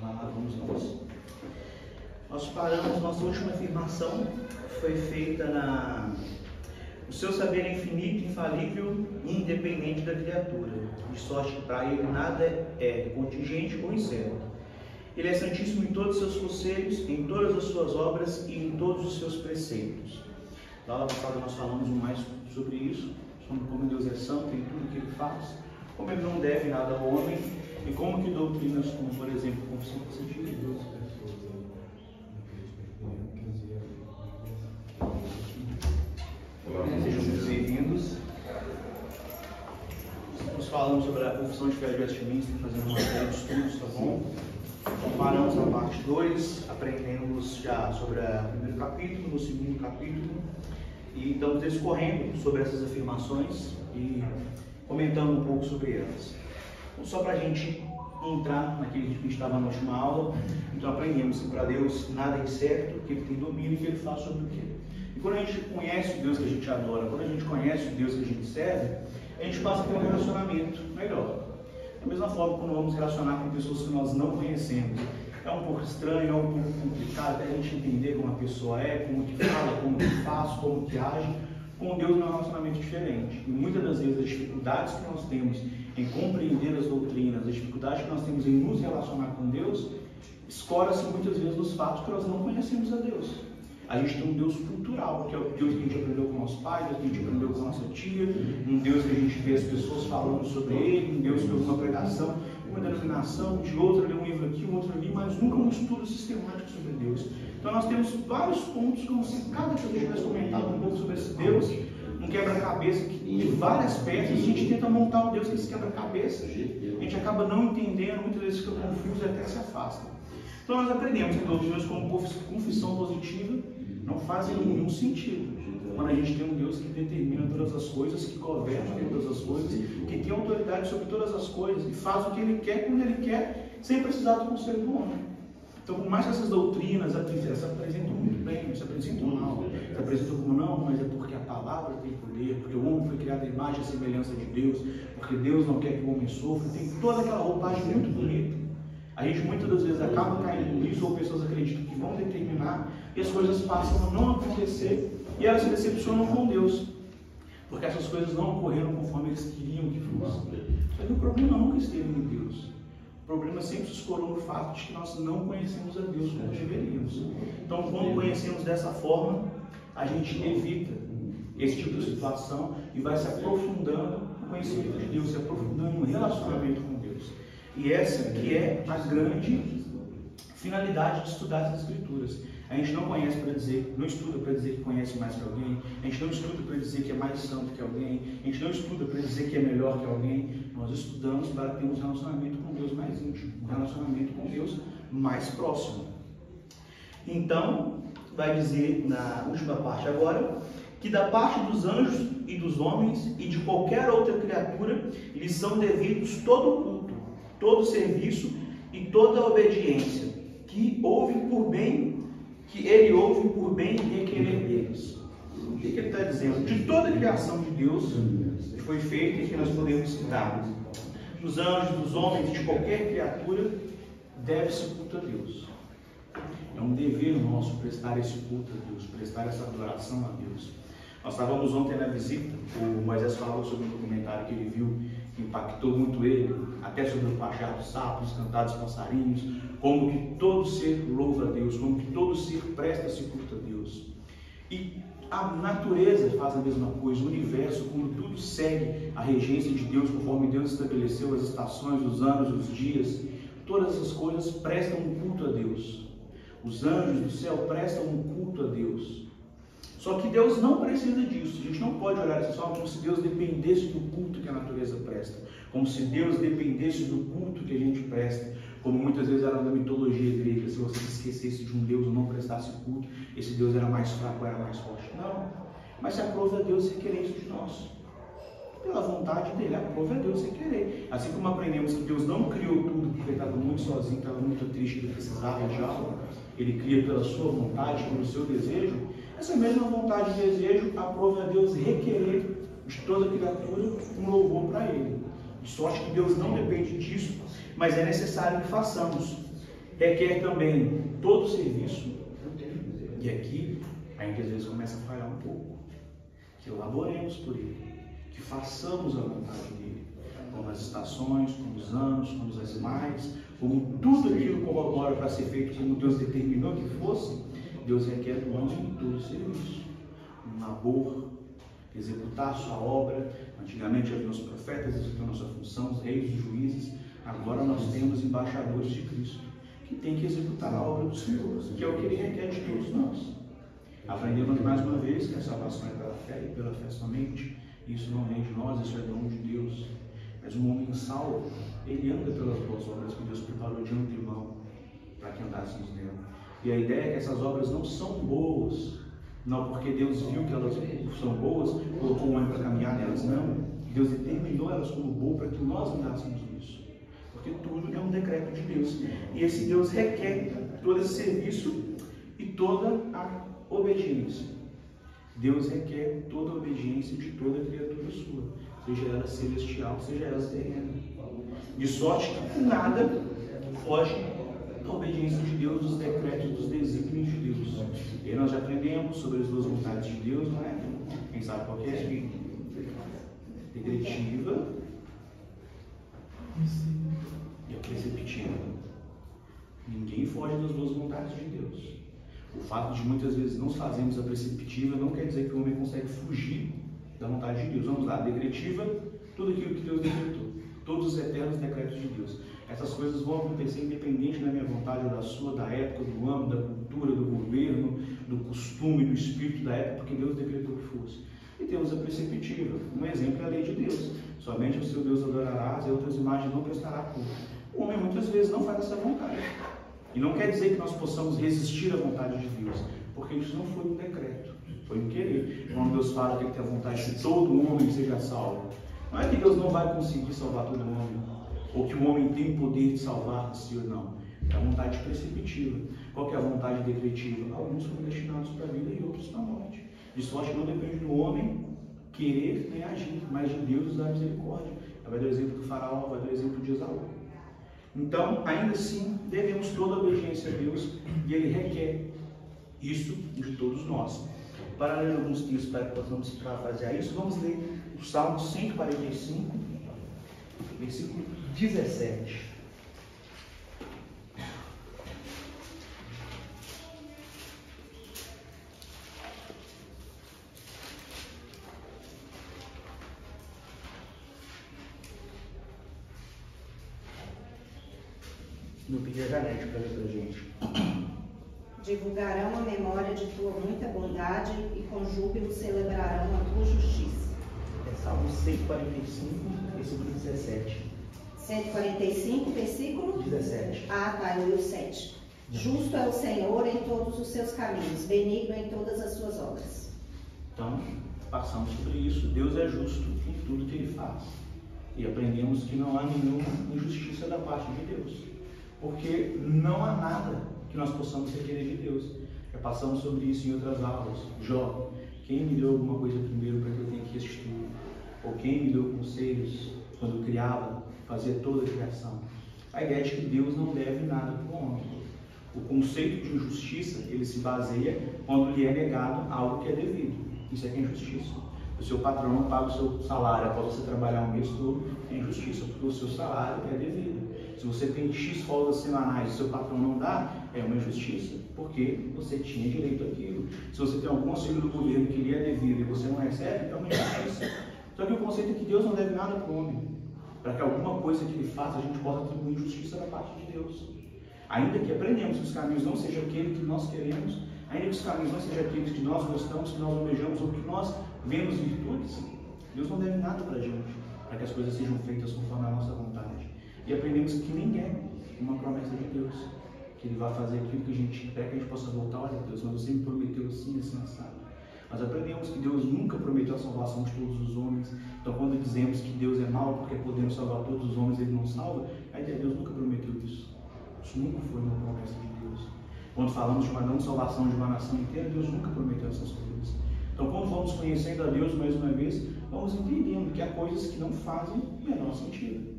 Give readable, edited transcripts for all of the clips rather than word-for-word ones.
Vamos nós. Nós paramos, nossa última afirmação foi feita o seu saber é infinito, infalível e independente da criatura, de sorte que para ele nada é contingente ou incerto. Ele é santíssimo em todos os seus conselhos, em todas as suas obras e em todos os seus preceitos. Na aula passada nós falamos mais sobre isso, sobre como Deus é santo em tudo que ele faz, como ele não deve nada ao homem e como que doutrinas como, por exemplo, a confissão de Deus. Sejam muito bem-vindos. Nós falamos sobre a confissão de fé de Westminster, fazendo uma série de estudos, tá bom? Paramos na parte 2, aprendemos já sobre o primeiro capítulo, no segundo capítulo, e estamos discorrendo sobre essas afirmações e comentando um pouco sobre elas. Então, só para a gente entrar naquilo que a gente estava na última aula, então aprendemos que para Deus nada é incerto, que Ele tem domínio e que Ele faz sobre o quê. E quando a gente conhece o Deus que a gente adora, quando a gente conhece o Deus que a gente serve, a gente passa a ter um relacionamento melhor. Da mesma forma, quando vamos relacionar com pessoas que nós não conhecemos, é um pouco estranho, é um pouco complicado até a gente entender como a pessoa é, como que fala, como que faz, como que age. Com Deus é um relacionamento diferente. E muitas das vezes as dificuldades que nós temos em compreender as doutrinas, as dificuldades que nós temos em nos relacionar com Deus, escora-se muitas vezes nos fatos que nós não conhecemos a Deus. A gente tem um Deus cultural, que é o Deus que a gente aprendeu com nosso pai, Deus que a gente aprendeu com nossa tia, um Deus que a gente vê as pessoas falando sobre ele, um Deus que ouve uma pregação, uma denominação, de outra, lê um livro aqui, um outro ali, mas nunca um estudo sistemático sobre Deus. Então nós temos vários pontos, como se cada vez que a gente tivesse comentado um pouco sobre esse Deus, um quebra-cabeça de várias peças, a gente tenta montar um Deus que esse quebra-cabeça, a gente acaba não entendendo, muitas vezes fica confuso e até se afasta. Então nós aprendemos que doutrinas como confissão positiva não fazem nenhum sentido. Quando a gente tem um Deus que determina todas as coisas, que governa todas as coisas, que tem autoridade sobre todas as coisas e faz o que Ele quer, quando Ele quer, sem precisar do conselho do homem. Então, por mais que essas doutrinas se apresentam muito bem, se apresentam mal, se apresentam como não, mas é porque a palavra tem poder, porque o homem foi criado à imagem e semelhança de Deus, porque Deus não quer que o homem sofra, tem toda aquela roupagem muito bonita. A gente muitas das vezes acaba caindo nisso, ou pessoas acreditam que vão determinar, e as coisas passam a não acontecer, e elas se decepcionam com Deus, porque essas coisas não ocorreram conforme eles queriam que fossem. Só que o problema nunca esteve em Deus. O problema sempre se escorou no fato de que nós não conhecemos a Deus como deveríamos. Então, quando conhecemos dessa forma, a gente evita esse tipo de situação e vai se aprofundando no conhecimento de Deus, se aprofundando no relacionamento com Deus. E essa que é a grande finalidade de estudar as Escrituras. A gente não conhece para dizer, não estuda para dizer que conhece mais que alguém, a gente não estuda para dizer que é mais santo que alguém, a gente não estuda para dizer que é melhor que alguém, nós estudamos para termos um relacionamento com Deus mais íntimo, um relacionamento com Deus mais próximo. Então, vai dizer na última parte agora, que da parte dos anjos e dos homens e de qualquer outra criatura, lhes são devidos todo o culto, todo o serviço e toda a obediência, que ele ouve por bem requerer deles. O que ele está dizendo? De toda a criação de Deus que foi feita e que nós podemos citar, dos anjos, dos homens e de qualquer criatura, deve-se culto a Deus. É um dever nosso prestar esse culto a Deus, prestar essa adoração a Deus. Nós estávamos ontem na visita, o Moisés falou sobre um documentário que ele viu, que impactou muito ele, até sobre o pajá dos sapos, cantar dos passarinhos, como que todo ser louva a Deus, como que todo ser presta-se culto a Deus. E a natureza faz a mesma coisa, o universo, como tudo segue a regência de Deus, conforme Deus estabeleceu as estações, os anos, os dias, todas essas coisas prestam um culto a Deus. Os anjos do céu prestam um culto a Deus. Só que Deus não precisa disso. A gente não pode olhar essa forma como se Deus dependesse do culto que a natureza presta, como se Deus dependesse do culto que a gente presta, como muitas vezes era na mitologia grega. Se você se esquecesse de um Deus ou não prestasse culto, esse Deus era mais fraco ou era mais forte. Não. Mas se aprova a Deus requerer isso de nós. Pela vontade dele, aprova a Deus requerer. Assim como aprendemos que Deus não criou tudo porque ele estava muito sozinho, estava muito triste, ele precisava de algo. Ele cria pela sua vontade, pelo seu desejo. Essa mesma vontade e desejo aprova a Deus requerer de toda criatura um louvor para ele. De sorte que Deus não depende disso, mas é necessário que façamos. requer também todo serviço, e aqui a gente às vezes começa a falhar um pouco, que elaboremos por Ele, que façamos a vontade dEle, como as estações, como os anos, como os animais, como tudo aquilo corrobora para ser feito como Deus determinou que fosse. Deus requer do homem todo o serviço, um labor, executar a sua obra. Antigamente havia os profetas executando a sua função, os reis, os juízes. Agora nós temos embaixadores de Cristo, que têm que executar a obra do Senhor, que é o que Ele requer de todos nós. Aprendemos mais uma vez que a salvação é pela fé e pela fé somente. Isso não vem de nós, isso é dom de Deus. Mas um homem salvo, ele anda pelas boas obras que Deus preparou de antemão para que andássemos nela. E a ideia é que essas obras não são boas, não porque Deus viu que elas são boas, colocou um homem para caminhar nelas, não. Deus determinou elas como boas para que nós andássemos nisso. Porque tudo é um decreto de Deus. E esse Deus requer todo esse serviço e toda a obediência. Deus requer toda a obediência de toda criatura sua, seja ela celestial, seja ela terrena. De sorte que nada foge da obediência de Deus, dos decretos, dos desígnios de Deus. E aí nós já aprendemos sobre as duas vontades de Deus, não é? Quem sabe qual que é? Decretiva e a preceptiva. Ninguém foge das duas vontades de Deus. O fato de muitas vezes não fazermos a preceptiva não quer dizer que o homem consegue fugir da vontade de Deus. Vamos lá, decretiva, tudo aquilo que Deus decretou, todos os eternos decretos de Deus. Essas coisas vão acontecer independente da minha vontade ou da sua, da época, do âmbito, da cultura, do governo, do costume, do espírito da época, porque Deus decretou que fosse. E temos a preceptiva. Um exemplo é a lei de Deus. Somente o seu Deus adorarás e outras imagens não prestará culto. O homem muitas vezes não faz essa vontade. E não quer dizer que nós possamos resistir à vontade de Deus, porque isso não foi um decreto, foi um querer. Quando Deus fala que Ele tem a vontade que todo homem seja salvo, não é que Deus não vai conseguir salvar todo homem, ou que o homem tem o poder de salvar-se ou não. É a vontade preceptiva. Qual que é a vontade decretiva? Alguns foram destinados para a vida e outros para a morte. De sorte que não depende do homem querer nem agir, mas de Deus da misericórdia. Vai dar o exemplo do faraó, vai dar o exemplo de Esaú. Então, ainda assim, devemos toda a obediência a Deus e Ele requer isso de todos nós. Para ler alguns textos para que possamos fazer isso, vamos ler o Salmo 145, versículo 17. No pedir a Janete para ler para a gente. Divulgarão a memória de tua muita bondade e com júbilo celebrarão a tua justiça. É Salmo 145, versículo 17. 145, versículo 17. Ah, tá, eu li o 7. Justo é o Senhor em todos os seus caminhos, benigno em todas as suas obras. Então, passamos sobre isso. Deus é justo em tudo que Ele faz. E aprendemos que não há nenhuma injustiça da parte de Deus. Porque não há nada que nós possamos requerer de Deus. Já passamos sobre isso em outras aulas. Jó, quem me deu alguma coisa primeiro para que eu tenha que restituir? Ou quem me deu conselhos quando eu criava, fazia toda a criação? A ideia é de que Deus não deve nada para o homem. O conceito de injustiça, ele se baseia quando lhe é negado algo que é devido. Isso é que é injustiça. O seu patrão não paga o seu salário após você trabalhar um mês todo, é injustiça, porque o seu salário é devido. Se você tem X folgas semanais e seu patrão não dá, é uma injustiça, porque você tinha direito àquilo. Se você tem algum auxílio do governo que lhe é devido e você não recebe, é uma injustiça. Só que o conceito é que Deus não deve nada para o homem. Para que alguma coisa que Ele faça, a gente possa atribuir injustiça da parte de Deus. Ainda que aprendemos que os caminhos não sejam aqueles que nós queremos, ainda que os caminhos não sejam aqueles que nós gostamos, que nós almejamos ou que nós vemos virtudes, Deus não deve nada para a gente, para que as coisas sejam feitas conforme a nossa vontade. E aprendemos que ninguém é uma promessa de Deus, que Ele vai fazer aquilo que a gente quer, que a gente possa voltar. Olha, Deus, mas você me prometeu assim, assim, assado. Mas aprendemos que Deus nunca prometeu a salvação de todos os homens. Então, quando dizemos que Deus é mau porque podemos salvar todos os homens, Ele não salva, a ideia de Deus nunca prometeu isso. Isso nunca foi uma promessa de Deus. Quando falamos de uma não salvação de uma nação inteira, Deus nunca prometeu essas coisas. Então, quando vamos conhecendo a Deus mais uma vez, vamos entendendo que há coisas que não fazem o menor sentido.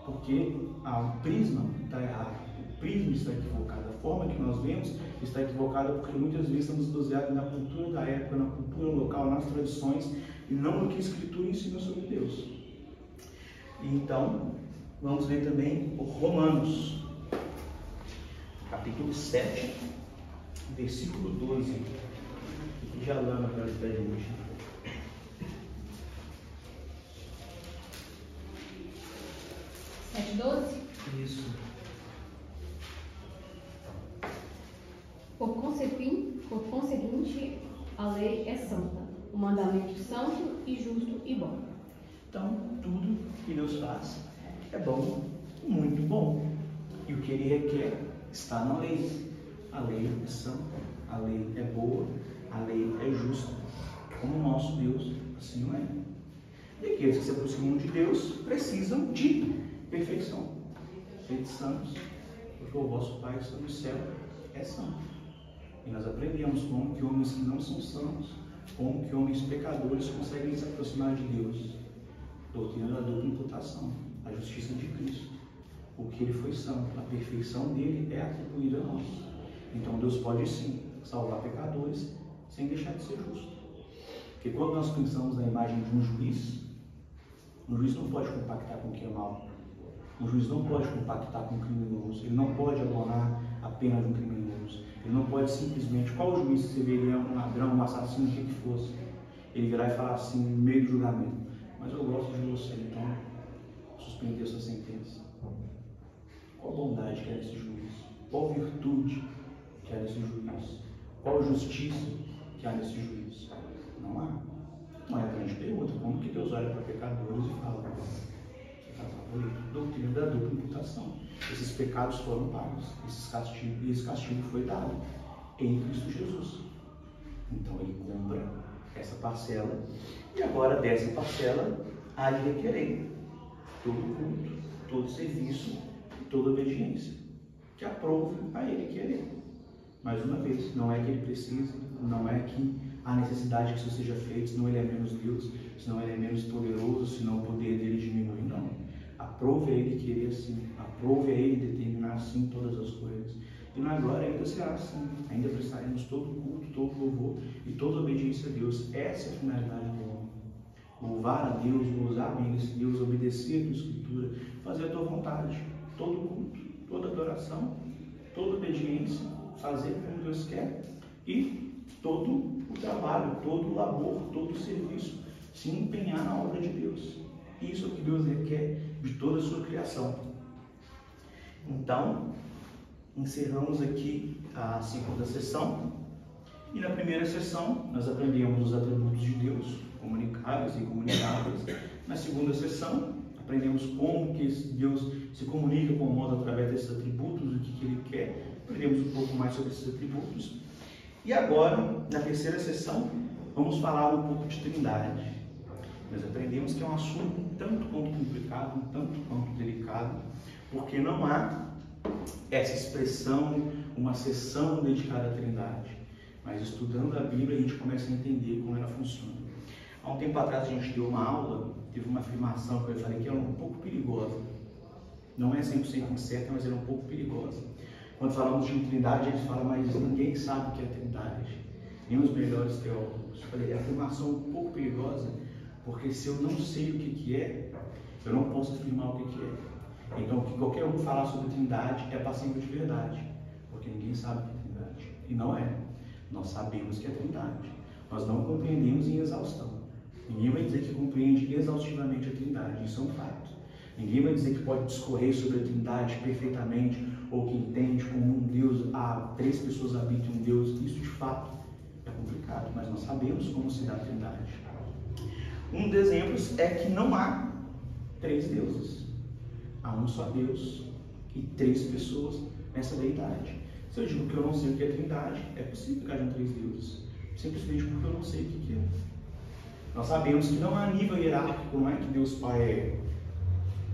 Porque o prisma está errado. prisma está equivocado, a forma que nós vemos está equivocada porque muitas vezes estamos baseados na cultura da época, na cultura local, nas tradições e não no que a Escritura ensina sobre Deus. Então, vamos ver também o Romanos, capítulo 7, versículo 12. Que já lama para a gente. 7:12? Isso. Por conseguinte, a lei é santa, o mandamento santo e justo e bom. Então, tudo que Deus faz é bom, muito bom. E o que Ele requer está na lei. A lei é santa, a lei é boa, a lei é justa. Como o nosso Deus, assim não é. E aqueles que se aproximam de Deus precisam de perfeição. Sede santos, porque o vosso Pai que está no céu é santo. E nós aprendemos como que homens que não são santos, como que homens pecadores conseguem se aproximar de Deus. Doutrina da dupla imputação, a justiça de Cristo. O que Ele foi santo, a perfeição dele é atribuída a nós. Então Deus pode sim salvar pecadores sem deixar de ser justo. Porque quando nós pensamos na imagem de um juiz não pode compactar com o que é mal. Um juiz não pode compactar com o criminoso. Ele não pode abonar a pena de um criminoso. Ele não pode simplesmente, qual juiz que você veria um ladrão, um assassino, o que fosse, ele virar e falar assim no meio do julgamento: mas eu gosto de você, então suspender sua sentença. Qual bondade que é esse juiz? Qual virtude que há nesse juiz? Qual justiça que há nesse juiz? Não há. Não é a grande pergunta. Como que Deus olha para pecadores e fala: doutrina da dupla imputação. Esses pecados foram pagos, esse castigo foi dado em Cristo Jesus. Então Ele compra essa parcela e agora dessa parcela há de requerer todo culto, todo serviço e toda obediência que aprove a Ele querer. Mais uma vez, não é que Ele precisa, não é que há necessidade que isso seja feito, senão Ele é menos Deus, senão Ele é menos poderoso, senão o poder dele diminui. Não. Aprove a Ele querer assim, aprove a Ele determinar assim todas as coisas. E na glória ainda será assim, ainda prestaremos todo culto, todo louvor e toda obediência a Deus. Essa é a finalidade do homem. Louvar a Deus, gozar bem desse Deus, obedecer a tua Escritura, fazer a tua vontade. Todo culto, toda adoração, toda obediência, fazer como Deus quer e todo o trabalho, todo o labor, todo o serviço, se empenhar na obra de Deus. Isso é o que Deus requer de toda a sua criação. Então, encerramos aqui a segunda sessão. E na primeira sessão, nós aprendemos os atributos de Deus, comunicáveis e incomunicáveis. Na segunda sessão, aprendemos como que Deus se comunica com nós através desses atributos, o que Ele quer. Aprendemos um pouco mais sobre esses atributos. E agora, na terceira sessão, vamos falar um pouco de Trindade. Nós aprendemos que é um assunto um tanto quanto complicado, um tanto quanto delicado, porque não há essa expressão, uma sessão dedicada à Trindade. Mas estudando a Bíblia, a gente começa a entender como ela funciona. Há um tempo atrás a gente deu uma aula, teve uma afirmação que eu falei que era um pouco perigosa. Não é 100% incerta, mas era um pouco perigosa. Quando falamos de Trindade, eles falam, mas ninguém sabe o que é Trindade, nem os melhores teólogos. Eu falei, é afirmação um pouco perigosa, porque se eu não sei o que é, eu não posso afirmar o que é. Então, que qualquer um falar sobre Trindade é passivo de verdade, porque ninguém sabe o que é Trindade. E não é. Nós sabemos que é Trindade. Nós não compreendemos em exaustão. Ninguém vai dizer que compreende exaustivamente a Trindade. Isso é um fato. Ninguém vai dizer que pode discorrer sobre a Trindade perfeitamente, ou que entende como um Deus, três pessoas habitam um Deus. Isso de fato é complicado, mas nós sabemos como se dá a Trindade. Um dos exemplos é que não há três deuses. Há um só Deus e três pessoas nessa deidade. Se eu digo que eu não sei o que é Trindade, é possível que hajam três deuses, simplesmente porque eu não sei o que é. Nós sabemos que não há nível hierárquico, não é que Deus Pai é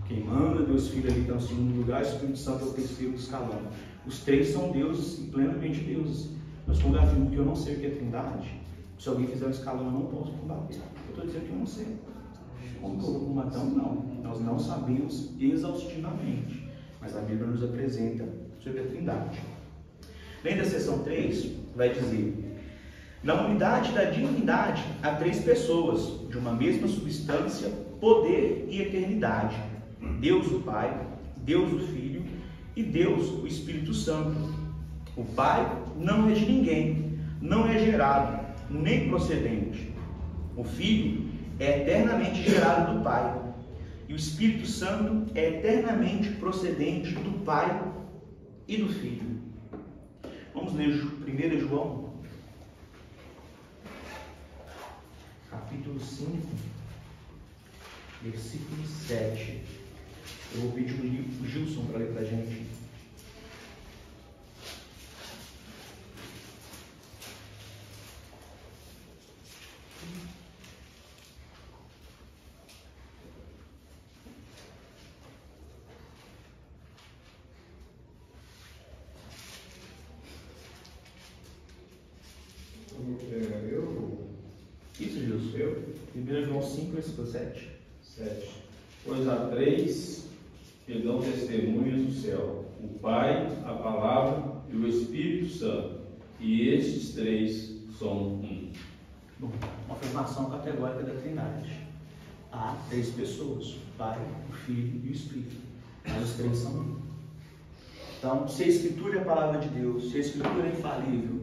quem manda, Deus Filho ali está no segundo lugar, e o Espírito Santo é o terceiro escalão. Os três são deuses e plenamente deuses. Mas quando eu afirmo que eu não sei o que é Trindade, se alguém fizer um escalão, eu não posso combater. Eu estou dizendo que eu não sei. Como que eu vou combater? Não. Nós não sabemos exaustivamente. Mas a Bíblia nos apresenta sobre a Trindade. Lendo a seção 3, vai dizer: na unidade da divindade há 3 pessoas, de uma mesma substância, poder e eternidade. Deus o Pai, Deus o Filho e Deus o Espírito Santo. O Pai não é de ninguém, não é gerado, nem procedente. O Filho é eternamente gerado do Pai. E o Espírito Santo é eternamente procedente do Pai e do Filho. Vamos ler 1 João, capítulo 5, versículo 7. Eu vou pedir o Gilson para ler para a gente. Isso, Gilson. Eu? 1 João 5, versículo 7. 7. Pois há 3 que dão testemunhas do céu: o Pai, a Palavra e o Espírito Santo. E estes 3 são um. Bom, uma afirmação categórica da Trindade. Há 3 pessoas: o Pai, o Filho e o Espírito. Mas os 3 são um. Então, se a Escritura é a palavra de Deus, se a Escritura é infalível,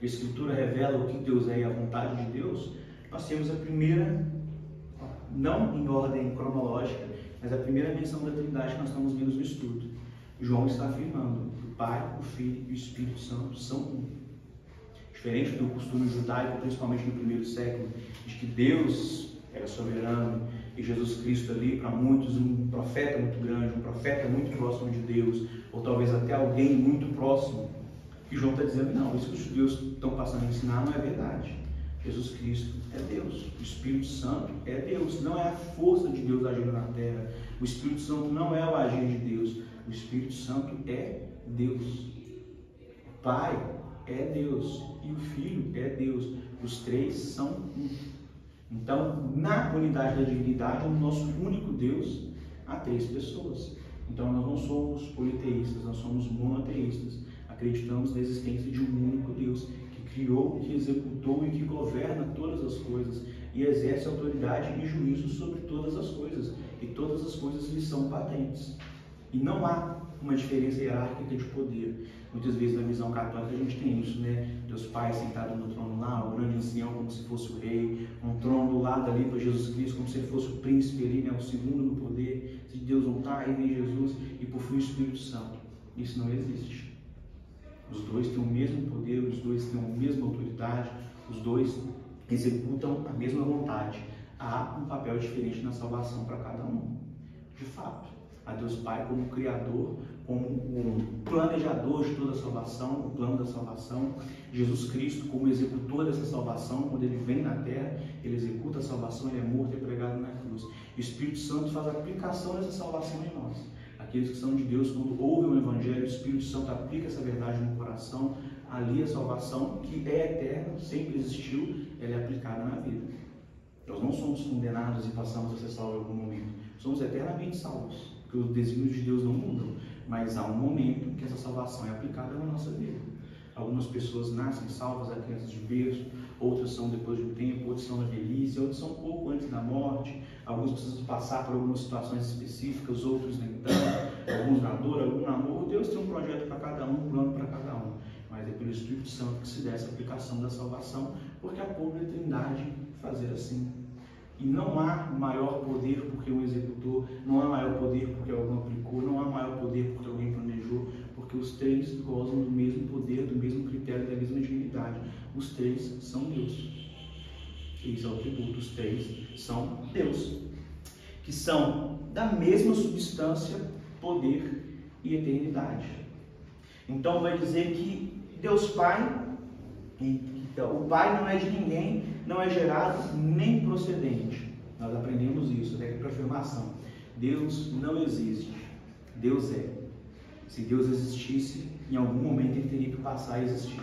a Escritura revela o que Deus é e a vontade de Deus, nós temos a primeira, não em ordem cronológica, mas a primeira menção da Trindade que nós estamos vendo no estudo. João está afirmando que o Pai, o Filho e o Espírito Santo são um. Diferente do costume judaico, principalmente no primeiro século, de que Deus era soberano e Jesus Cristo ali, para muitos, um profeta muito grande, um profeta muito próximo de Deus, ou talvez até alguém muito próximo. E João está dizendo: não, isso que os judeus estão passando a ensinar não é verdade. Jesus Cristo é Deus, o Espírito Santo é Deus, não é a força de Deus agindo na terra. O Espírito Santo não é o agir de Deus, o Espírito Santo é Deus. O Pai é Deus e o Filho é Deus. Os 3 são um. Então, na unidade da divindade, no nosso único Deus, há 3 pessoas. Então, nós não somos politeístas, nós somos monoteístas. Acreditamos na existência de um único Deus que criou, que executou e que governa todas as coisas e exerce autoridade e juízo sobre todas as coisas, e todas as coisas lhe são patentes. E não há uma diferença hierárquica de poder. Muitas vezes na visão católica a gente tem isso, né? Deus Pai sentado no trono lá, o grande ancião como se fosse o rei, um trono do lado ali para Jesus Cristo como se ele fosse o príncipe ali, né? O segundo no poder. Se Deus não está, aí vem Jesus, e por fim o Espírito Santo. Isso não existe. Os 2 têm o mesmo poder, os 2 têm a mesma autoridade, os 2 executam a mesma vontade. Há um papel diferente na salvação para cada um, de fato. A Deus Pai como Criador, como o planejador de toda a salvação, o plano da salvação. Jesus Cristo como executor dessa salvação. Quando Ele vem na terra, Ele executa a salvação, Ele é morto e é pregado na cruz. O Espírito Santo faz a aplicação dessa salvação em nós. Aqueles que são de Deus, quando ouvem o Evangelho, o Espírito Santo aplica essa verdade no coração. Ali a salvação, que é eterna, sempre existiu, ela é aplicada na vida. Nós não somos condenados e passamos a ser salvos em algum momento. Somos eternamente salvos, porque os desígnios de Deus não mudam. Mas há um momento que essa salvação é aplicada na nossa vida. Algumas pessoas nascem salvas, a crianças de berço, outras são depois de um tempo, outras são na velhice, outras são pouco antes da morte. Alguns precisam passar por algumas situações específicas, outros nem tanto, alguns na dor, algum na amor. Deus tem um projeto para cada um, um plano para cada um. Mas é pelo Espírito Santo que se dá essa aplicação da salvação, porque a própria Trindade fazer assim. E não há maior poder porque um executou, não há maior poder porque alguém aplicou, não há maior poder porque alguém planejou, porque os 3 gozam do mesmo poder, do mesmo critério, da mesma divindade. Os 3 são Deus. Esse é o atributo. Os 3 são Deus, que são da mesma substância, poder e eternidade. Então vai dizer que Deus Pai, então, o Pai não é de ninguém, não é gerado nem procedente. Nós aprendemos isso, até que para afirmação. Deus não existe, Deus é. Se Deus existisse, em algum momento ele teria que passar a existir.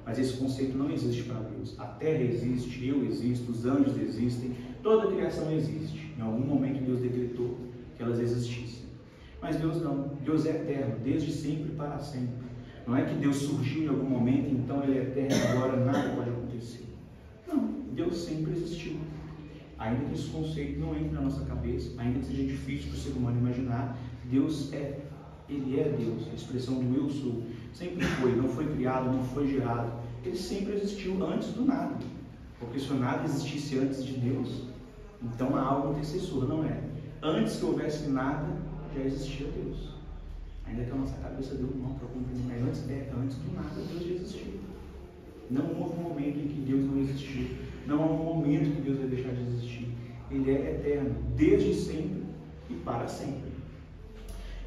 Mas esse conceito não existe para Deus. A terra existe, eu existo, os anjos existem, toda a criação existe. Em algum momento Deus decretou que elas existissem. Mas Deus não. Deus é eterno, desde sempre para sempre. Não é que Deus surgiu em algum momento, então Ele é eterno e agora nada pode acontecer. Não, Deus sempre existiu. Ainda que esse conceito não entre na nossa cabeça, ainda que seja difícil para o ser humano imaginar, Deus é. Ele é Deus, a expressão do eu sou. Sempre foi, não foi criado, não foi gerado. Ele sempre existiu antes do nada. Porque se o nada existisse antes de Deus, então há algo antecessor, não é? Antes que houvesse nada, já existia Deus. Ainda que a nossa cabeça deu um nó para compreender, mas antes do nada, Deus já existiu. Não houve um momento em que Deus não existiu. Não há um momento que Deus vai deixar de existir. Ele é eterno, desde sempre e para sempre.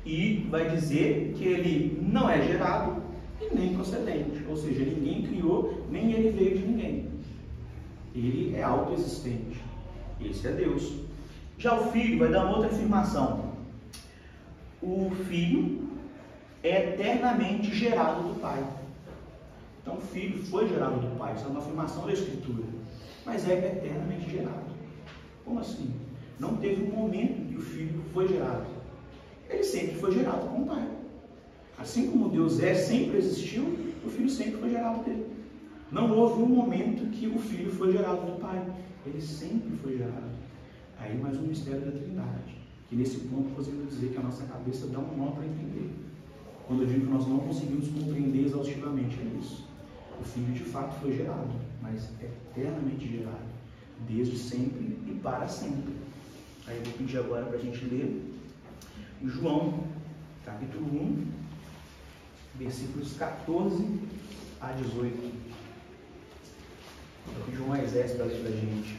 E vai dizer que ele não é gerado e nem procedente. Ou seja, ninguém criou, nem ele veio de ninguém. Ele é autoexistente. Esse é Deus. Já o Filho vai dar uma outra afirmação. O Filho é eternamente gerado do Pai. Então o Filho foi gerado do Pai. Isso é uma afirmação da Escritura. Mas é eternamente gerado. Como assim? Não teve um momento em que o Filho foi gerado. Ele sempre foi gerado com o Pai. Assim como Deus sempre existiu, o Filho sempre foi gerado dele. Não houve um momento que o Filho foi gerado do Pai. Ele sempre foi gerado. Aí mais um mistério da Trindade. Que nesse ponto podemos dizer que a nossa cabeça dá um nó para entender. Quando eu digo que nós não conseguimos compreender exaustivamente, é isso. O Filho de fato foi gerado, mas eternamente gerado. Desde sempre e para sempre. Aí eu vou pedir agora para a gente ler João, capítulo 1, versículos 14 a 18. Eu pedi um exército para ler para a gente.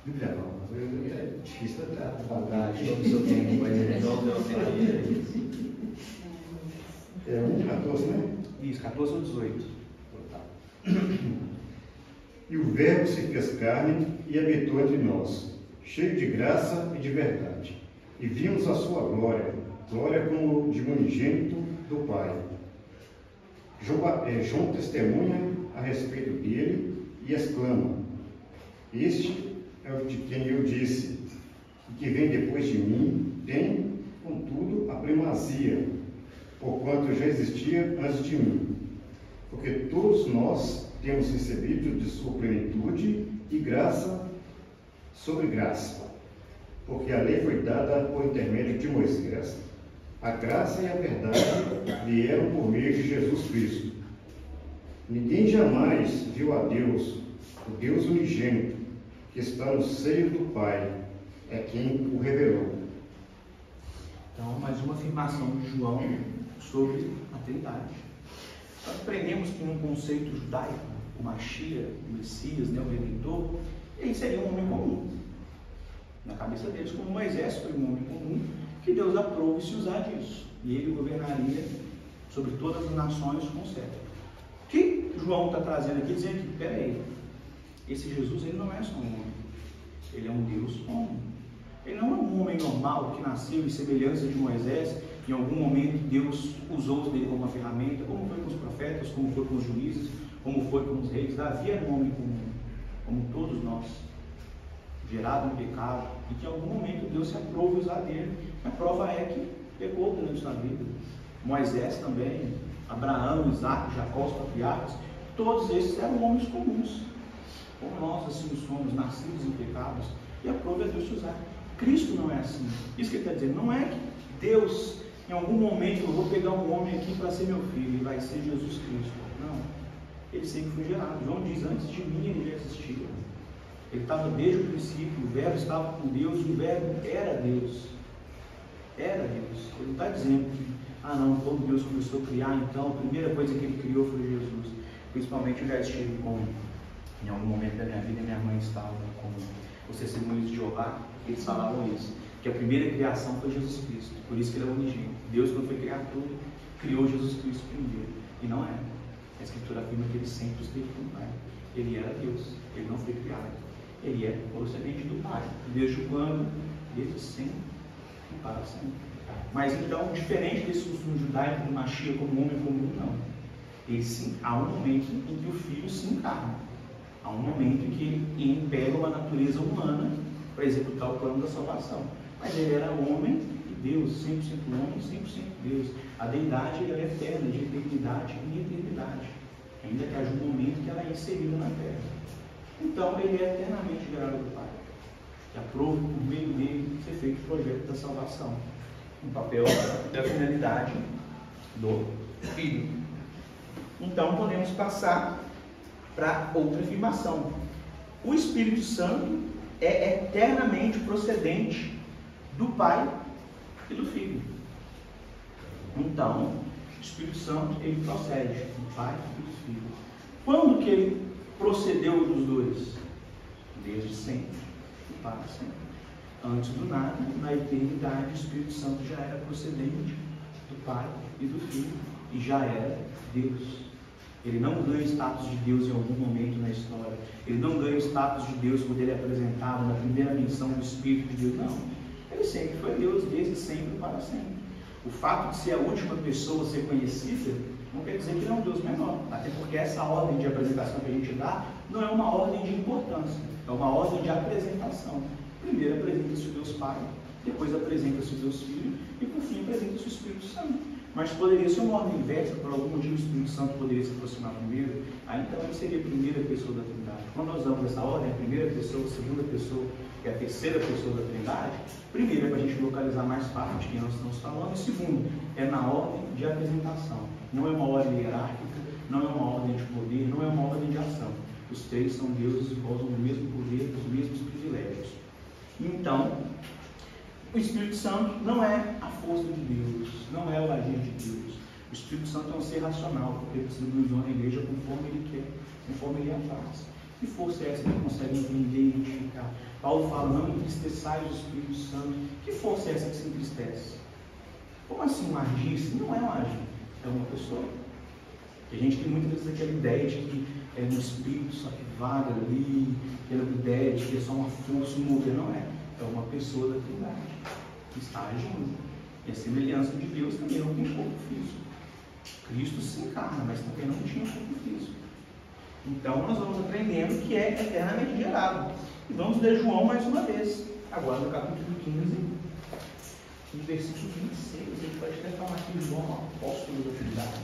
Bíblia não, é difícil da Vontade, todo o seu tempo, é 1,14, né? Isso, 14 ou 18. E o Verbo se fez carne e habitou entre nós, cheio de graça e de verdade. E vimos a sua glória, glória como de unigênito do Pai. João testemunha a respeito dele e exclama: Este é o de quem eu disse, o que vem depois de mim tem, contudo, a primazia, porquanto já existia antes de mim. Porque todos nós temos recebido de sua plenitude e graça sobre graça. Porque a lei foi dada por intermédio de Moisés, a graça e a verdade vieram por meio de Jesus Cristo. Ninguém jamais viu a Deus, o Deus unigênito, que está no seio do Pai, é quem o revelou. Então, mais uma afirmação de João sobre a Trindade. Nós aprendemos que num conceito judaico, o Mashiach, o Messias, o Redentor, ele seria um homem comum. Na cabeça deles, como Moisés foi um homem comum, que Deus aprove se usar disso. E ele governaria sobre todas as nações com certo. O que João está trazendo aqui, dizendo que, peraí, esse Jesus, ele não é só um homem, ele é um Deus homem. Ele não é um homem normal que nasceu em semelhança de Moisés, em algum momento Deus usou dele como uma ferramenta, como foi com os profetas, como foi com os juízes, como foi com os reis. Davi era um homem comum, como todos nós, gerado no pecado, e que em algum momento Deus se aprova usar dele. A prova é que pecou durante sua vida. Moisés também, Abraão, Isaac, Jacó, os patriarcas, todos esses eram homens comuns. Como nós assim somos, nascidos em pecados, e a prova é Deus te usar. Cristo não é assim. Isso que ele está dizendo, não é que Deus, em algum momento, eu vou pegar um homem aqui para ser meu filho, e vai ser Jesus Cristo. Não. Ele sempre foi gerado. João diz, antes de mim ele já existia. Ele estava desde o princípio, o Verbo estava com Deus, e o Verbo era Deus. Era Deus. Ele não está dizendo que, quando Deus começou a criar, então, a primeira coisa que ele criou foi Jesus. Principalmente eu já estive em algum momento da minha vida, minha mãe estava com os testemunhos de Jeová, eles falavam isso. Porque a primeira criação foi Jesus Cristo, por isso que ele é unigênito. Deus, quando foi criar tudo, criou Jesus Cristo primeiro, e não é. A Escritura afirma que ele sempre esteve com o Pai. Ele era Deus, ele não foi criado. Ele é procedente do Pai. Desde quando? Desde sempre e para sempre. Mas então, diferente desse costume judaico do Mashiach como homem comum, não. Há um momento em que o Filho se encarna. Há um momento em que ele empega uma natureza humana para executar o plano da salvação. Mas ele era homem e Deus, 100% homem e 100% Deus. A deidade ela é eterna, de eternidade em eternidade. Ainda que haja um momento que ela é inserida na terra. Então, ele é eternamente gerado do Pai. Que aprova por meio dele ser feito o projeto da salvação. Um papel da finalidade do Filho. Então, podemos passar para outra afirmação. O Espírito Santo é eternamente procedente do Pai e do Filho. Então, o Espírito Santo, ele procede do Pai e do Filho. Quando que ele procedeu dos dois? Desde sempre e para sempre. Antes do nada, na eternidade, o Espírito Santo já era procedente do Pai e do Filho e já era Deus. Ele não ganha status de Deus em algum momento na história. Ele não ganha status de Deus quando ele é apresentado na primeira menção do Espírito de Deus. Não. Ele sempre foi Deus, desde sempre para sempre. O fato de ser a última pessoa a ser conhecida não quer dizer que ele é um Deus menor. Até porque essa ordem de apresentação que a gente dá não é uma ordem de importância. É uma ordem de apresentação. Primeiro apresenta-se o Deus Pai, depois apresenta-se o Deus Filho e por fim apresenta-se o Espírito Santo. Mas poderia ser uma ordem inversa, por algum motivo o Espírito Santo poderia se aproximar primeiro, aí então ele seria a primeira pessoa da Trindade. Quando nós usamos essa ordem, a primeira pessoa, a segunda pessoa e a terceira pessoa da Trindade, primeiro é para a gente localizar mais fácil de quem nós estamos falando, e segundo, é na ordem de apresentação. Não é uma ordem hierárquica, não é uma ordem de poder, não é uma ordem de ação. Os três são deuses e gozam do mesmo poder, dos mesmos privilégios. Então, o Espírito Santo não é a força de Deus, não é o agir de Deus. O Espírito Santo é um ser racional, porque ele distribui a igreja conforme ele quer, conforme ele apraz. Que força é essa que ele consegue entender e identificar? Paulo fala, não entristeçais o Espírito Santo. Que força é essa que se entristece? Como assim um agir? Não é um agir, é uma pessoa. E a gente tem muitas vezes aquela ideia de que é um Espírito só que vaga ali, aquela ideia de que é só uma força, um mover, não é. É uma pessoa da Trindade que está agindo. E a semelhança de Deus também não tem corpo físico. Cristo se encarna, mas também não tinha corpo físico. Então nós vamos aprendendo que é eternamente gerado. E vamos ler João mais uma vez. Agora no capítulo 15, no versículo 26. A gente pode até falar aqui de João, apóstolo da Trindade.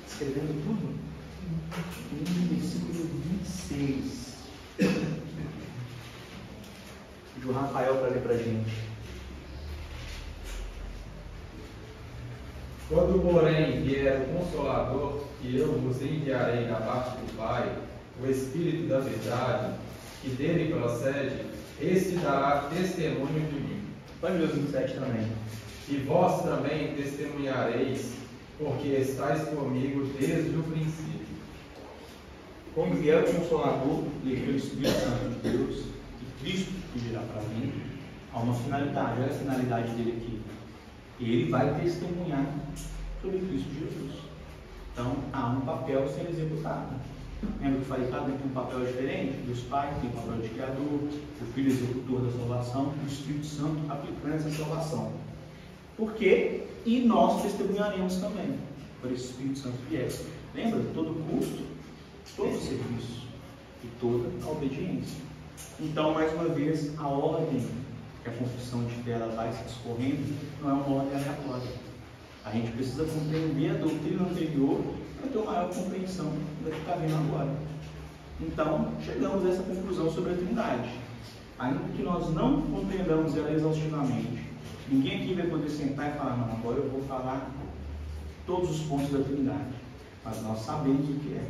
Escrevendo tudo. No versículo 26. De Rafael para ler para a gente. Quando, porém, vier o Consolador, que eu vos enviarei da parte do Pai, o Espírito da verdade, que dele procede, esse dará testemunho de mim. Vai ler o 27 também. E vós também testemunhareis, porque estáis comigo desde o princípio. Quando vier o Consolador, e o Espírito Santo de Deus, Cristo que virá para mim, há uma finalidade. Olha a finalidade dele aqui. Ele vai testemunhar sobre Cristo Jesus. Então, há um papel a ser executado. Lembra que eu falei, cada um tem um papel diferente? Deus Pai tem o papel de Criador, o Filho executor da salvação, o Espírito Santo aplicando essa salvação. Por quê? E nós testemunharemos também, por esse Espírito Santo vier. Lembra? Todo custo, todo serviço e toda a obediência. Então, mais uma vez, a ordem que a confissão de fé ela vai se discorrendo não é uma ordem aleatória. A gente precisa compreender a doutrina anterior para ter uma maior compreensão do que está vendo agora. Então, chegamos a essa conclusão sobre a Trindade. Ainda que nós não compreendamos ela exaustivamente, ninguém aqui vai poder sentar e falar, não, agora eu vou falar todos os pontos da Trindade. Mas nós sabemos o que é.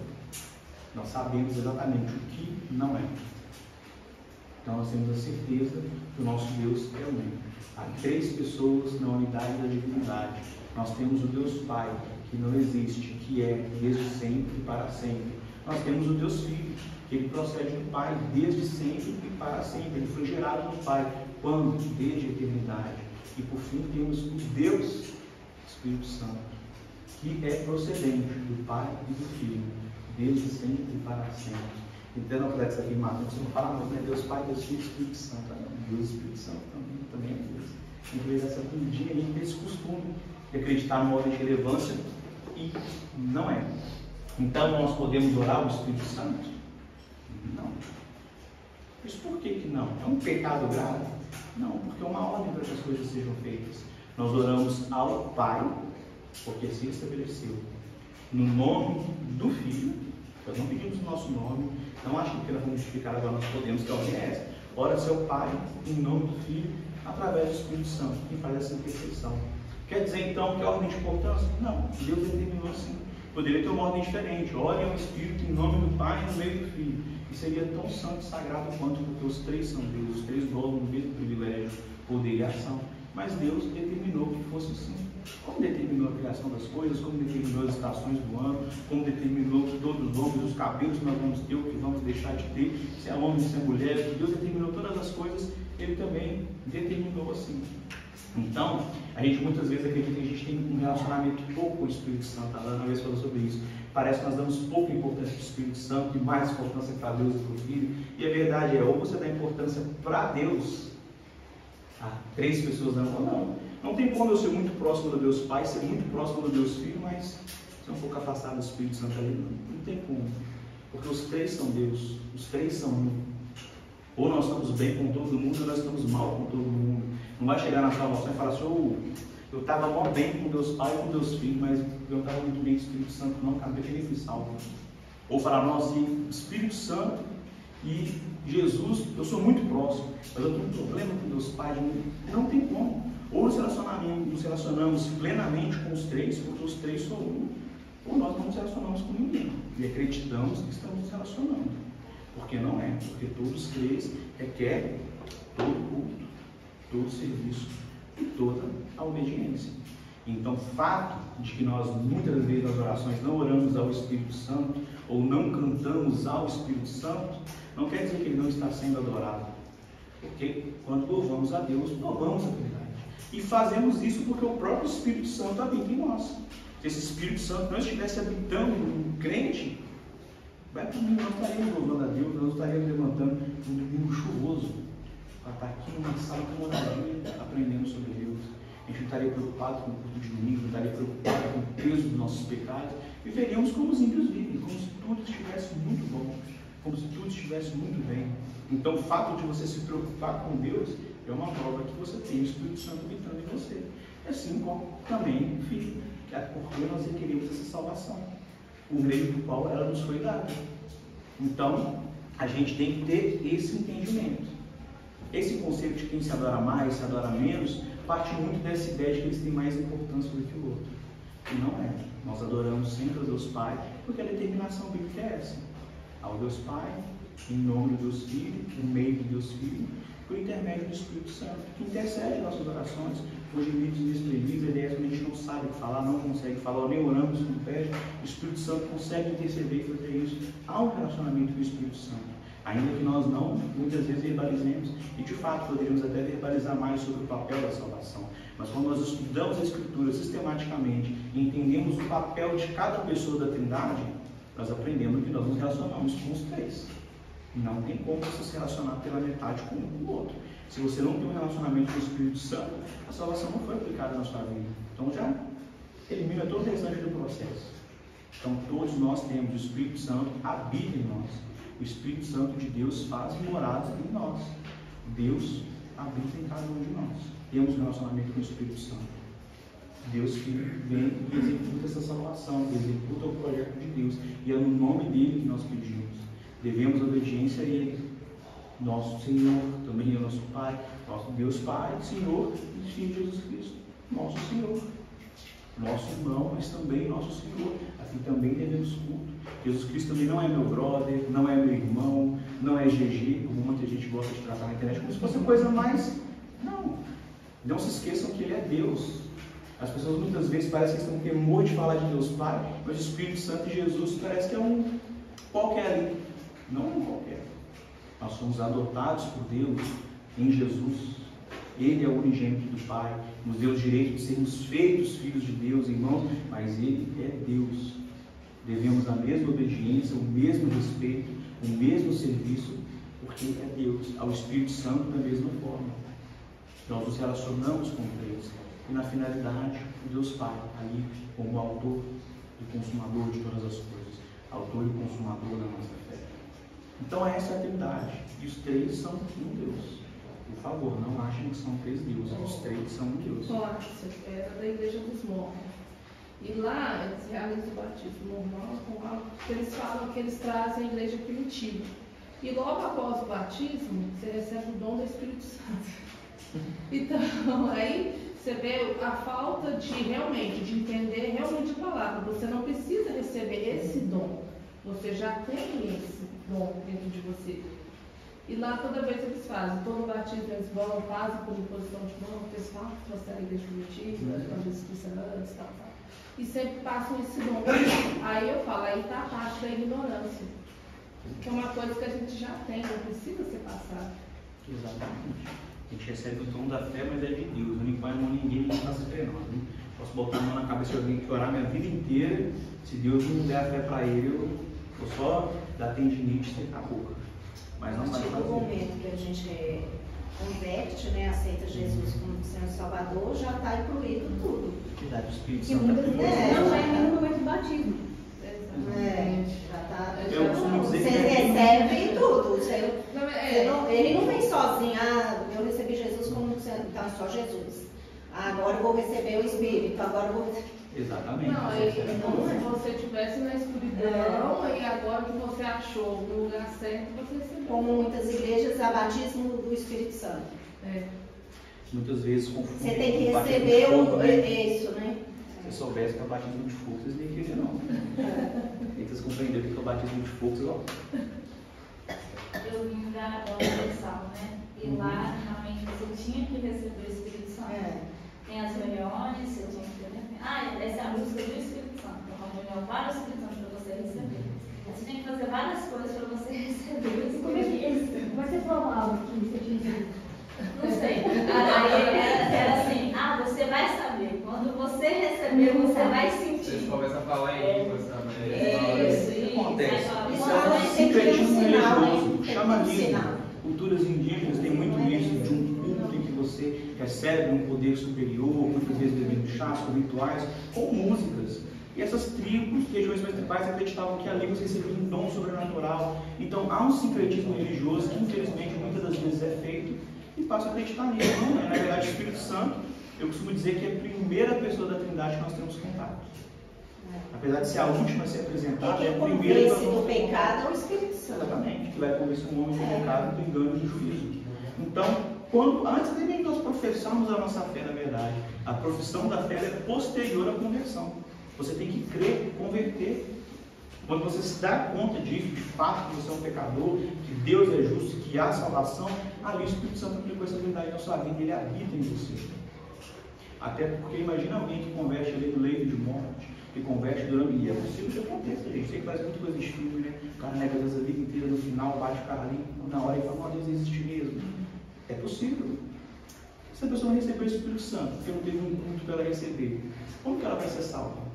Nós sabemos exatamente o que não é. Então nós temos a certeza que o nosso Deus é único. Há três pessoas na unidade da divindade. Nós temos o Deus Pai, que não existe, que é desde sempre e para sempre. Nós temos o Deus Filho, que ele procede do Pai desde sempre e para sempre. Ele foi gerado do Pai Quando? Desde a eternidade. E por fim temos o Deus, Espírito Santo, que é procedente do Pai e do Filho, desde sempre e para sempre. Então, não pode ser afirmado, você não fala, não é Deus Pai, Deus Filho e Espírito Santo. Não, Deus e Espírito Santo também é Deus. Inclusive, essa bundinha, a gente tem esse costume de acreditar numa ordem de relevância e não é. Então, nós podemos orar o Espírito Santo? Não. Mas por que não? É um pecado grave? Não, porque é uma ordem para que as coisas sejam feitas. Nós oramos ao Pai, porque assim estabeleceu, no nome do Filho. Nós não pedimos o nosso nome, não acho que nós vamos justificar agora, nós podemos, que a ordem é essa. Ora seu Pai, em nome do Filho, através do Espírito Santo, que faz essa intercessão. Quer dizer então que a ordem de importância? Não, Deus determinou assim. Poderia ter uma ordem diferente. Orem ao Espírito em nome do Pai e no meio do Filho. E seria tão santo e sagrado quanto, porque os três são Deus, os três gozam do mesmo privilégio, poder e ação. Mas Deus determinou que fosse assim. Como determinou a criação das coisas, como determinou as estações do ano, como determinou que todos os homens, os cabelos que nós vamos ter, o que vamos deixar de ter, se é homem, se é mulher, Deus determinou todas as coisas, Ele também determinou assim. Então, a gente muitas vezes acredita que a gente tem um relacionamento pouco com o Espírito Santo. A Ana vez falou sobre isso. Parece que nós damos pouca importância para o Espírito Santo e mais importância para Deus e para o Filho. E a verdade é, ou você dá importância para Deus, a três pessoas dão ou não. Não tem como eu ser muito próximo do Deus Pai, ser muito próximo do Deus Filho, mas ser um pouco afastado do Espírito Santo ali. Não tem como. Porque os três são Deus, os três são um. Ou nós estamos bem com todo mundo, ou nós estamos mal com todo mundo. Não vai chegar na salvação e falar assim, eu estava mó bem com Deus Pai e com Deus Filho, mas eu estava muito bem com o Espírito Santo, não, cara, eu nem fui salvo. Ou falar, nossa, Espírito Santo e Jesus, eu sou muito próximo, mas eu tenho um problema com Deus Pai, não tem como. Ou nos relacionamos plenamente com os três, porque os três são um, ou nós não nos relacionamos com ninguém e acreditamos que estamos nos relacionando. Porque não é, porque todos os três requerem todo culto, todo serviço e toda a obediência. Então, o fato de que nós muitas vezes nas orações não oramos ao Espírito Santo ou não cantamos ao Espírito Santo, não quer dizer que ele não está sendo adorado. Porque quando louvamos a Deus, louvamos a verdade. E fazemos isso porque o próprio Espírito Santo habita em nós. Se esse Espírito Santo não estivesse habitando um crente, vai para mim, nós estaríamos louvando a Deus, nós estaríamos levantando um domingo chuvoso para estar aqui numa sala com moradia, aprendendo sobre Deus. A gente não estaria preocupado com o culto de domingo, não estaria preocupado com o peso dos nossos pecados, viveríamos como os ímpios vivem, como se tudo estivesse muito bom, como se tudo estivesse muito bem. Então, o fato de você se preocupar com Deus é uma prova que você tem o Espírito Santo habitando em você. Assim como também o Filho, que é porque nós requerimos essa salvação, o meio do qual ela nos foi dada. Então, a gente tem que ter esse entendimento. Esse conceito de quem se adora mais, se adora menos, parte muito dessa ideia de que eles têm mais importância do que o outro. E não é. Nós adoramos sempre o Deus Pai, porque a determinação bíblica é essa. Ao Deus Pai, em nome do Deus Filho, por meio do Deus Filho, por intermédio do Espírito Santo, que intercede em nossas orações, os limites inexprimíveis, ideias que a gente não sabe falar, não consegue falar, ou nem oramos como pede, o Espírito Santo consegue interceder e fazer isso. Há um relacionamento com o Espírito Santo, ainda que nós não, muitas vezes, verbalizemos, e de fato poderíamos até verbalizar mais sobre o papel da salvação. Mas quando nós estudamos a Escritura sistematicamente e entendemos o papel de cada pessoa da Trindade, nós aprendemos que nós nos relacionamos com os três. Não tem como você se relacionar pela metade com um com o outro. Se você não tem um relacionamento com o Espírito Santo, a salvação não foi aplicada na sua vida. Então já elimina todo o restante do processo. Então todos nós temos o Espírito Santo, habita em nós. O Espírito Santo de Deus faz morada em nós. Deus habita em cada um de nós. Temos um relacionamento com o Espírito Santo. Deus que vem e executa essa salvação, executa o projeto de Deus. E é no nome dele que nós pedimos. Devemos obediência a Ele, nosso Senhor, também é nosso Pai, nosso Deus Pai, Senhor e Filho de Jesus Cristo, nosso Senhor, nosso irmão, mas também nosso Senhor, assim também devemos culto. Jesus Cristo também não é meu brother, não é meu irmão, não é GG, como muita gente gosta de tratar na internet, como se fosse uma coisa mais. Não se esqueçam que Ele é Deus. As pessoas muitas vezes parecem que estão com temor de falar de Deus Pai, mas o Espírito Santo e Jesus parece que é um qualquer ali. Não é qualquer. Nós somos adotados por Deus em Jesus Ele é o unigênito do Pai, nos deu o direito de sermos feitos filhos de Deus, irmãos, mas Ele é Deus. Devemos a mesma obediência, o mesmo respeito, o mesmo serviço, porque é Deus. Ao Espírito Santo da mesma forma. Nós nos relacionamos com Deus e na finalidade o Deus Pai, ali como autor e consumador de todas as coisas, autor e consumador da nossa fé. Então essa é a Trindade, e os três são um Deus. Por favor, não achem que são três deuses, os três são um Deus. Córtice, era da Igreja dos Mormons. E lá eles realizam o batismo normal com algo que eles falam que eles trazem a igreja primitiva. E logo após o batismo, você recebe o dom do Espírito Santo. Então, aí você vê a falta de entender realmente a palavra. Você não precisa receber esse dom. Você já tem esse dom dentro de você. E lá toda vez eles fazem, todo batismo eles vão, fazem por imposição de mão, porque eles falam que trouxeram a igreja primitiva, antes, tal. E sempre passam esse dom. Aí eu falo, aí está a parte da ignorância. Que é uma coisa que a gente já tem, não precisa ser passada. Exatamente. A gente recebe o dom da fé, mas é de Deus. Eu não põe a mão em ninguém, não está se treinando. Posso botar a mão na cabeça de alguém que orar minha vida inteira. Se Deus não der a fé para ele, eu vou só dar tendinite e secar a boca. Mas não vai fazer. No momento que a gente converte, né, aceita Jesus como Senhor Salvador, já está incluído tudo. Verdade, o Espírito Que Santo muitas vezes não é tá. no momento do batismo. Já está. Eu costumo dizer Você que recebe tudo. Ele não vem sozinho. Eu recebi Jesus como Senhor, então é só Jesus. Agora eu vou receber o Espírito. Agora eu vou. Exatamente. Não, se você estivesse na escuridão e agora que você achou no lugar certo, você recebeu. Como muitas igrejas, há batismo do Espírito Santo. Muitas vezes confundem. Você tem que receber isso, né? Se você soubesse que é o batismo de fogo, vocês nem queriam, não. Tem que vocês compreenderem que é o batismo de fogo, vocês vão. Eu vim da Universal, né? E lá, realmente, você tinha que receber o Espírito Santo. Tem as reuniões, você tinha que ter. Essa é a música do Espírito Santo. É uma reunião para o Espírito Santo para você receber. Você tem que fazer várias coisas para você receber. Como é que você falava que você tinha recebido? Não sei. Aí era assim, você vai saber. Quando você receber, você vai sentir. Vocês começam a falar em línguas também. Isso. Acontece. Isso é um sincretismo religioso, xamanismo. Ensinar. Culturas indígenas têm muito isso, de um culto em que você recebe um poder superior, muitas vezes bebendo chás, com rituais, com músicas. E essas tribos, regiões mais tribais, acreditavam que ali você recebia um dom sobrenatural. Então há um sincretismo religioso que infelizmente muitas das vezes é feito e passa a acreditar nisso. Não é? Na verdade, o Espírito Santo, eu costumo dizer que é a primeira pessoa da Trindade que nós temos contato. Apesar de ser a última a ser apresentada, é a primeira que do pecado é o Espírito Santo. Exatamente, que vai convencer um homem do pecado, do engano e do juízo. Então, antes de nem nós professarmos a nossa fé, na verdade, a profissão da fé é posterior à conversão. Você tem que crer, converter. Quando você se dá conta disso, de fato, que você é um pecador, que Deus é justo, que há salvação, ali o Espírito Santo aplicou essa verdade na sua vida e ele habita em você. Até porque imagina alguém que converte ali no leito de morte, que converte durante. E é possível que aconteça, gente. Sei que faz muita coisa de filme, né? O cara nega Deus a vida inteira, no final bate o cara ali, na hora e fala, Deus existe mesmo. É possível. Se a pessoa não recebeu o Espírito Santo, porque não teve um culto para ela receber, como que ela vai ser salva?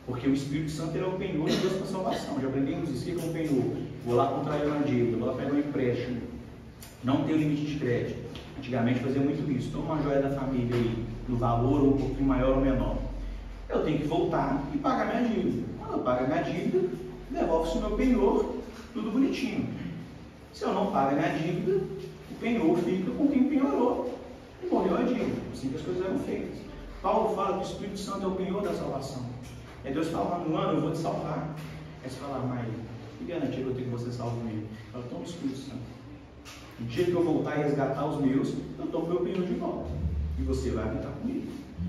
Porque o Espírito Santo é o penhor de Deus para a salvação. Já aprendemos isso. O que é um penhor? Vou lá contrair uma dívida, vou lá pegar um empréstimo, não tem limite de crédito. Antigamente fazia muito isso. Toma uma joia da família aí, no valor ou um pouquinho maior ou menor. Eu tenho que voltar e pagar minha dívida. Quando eu pago a minha dívida, devolve-se o meu penhor, tudo bonitinho. Se eu não pago a minha dívida, o penhor fica com quem penhorou e morreu a dívida. Assim que as coisas eram feitas. Paulo fala que o Espírito Santo é o penhor da salvação. É Deus falando, mano, eu vou te salvar. Aí você fala, mas que garantia que eu tenho que você salve ele? Eu tomo o Espírito Santo. No dia que eu voltar e resgatar os meus, eu tomo meu penhor de volta. E você vai habitar comigo.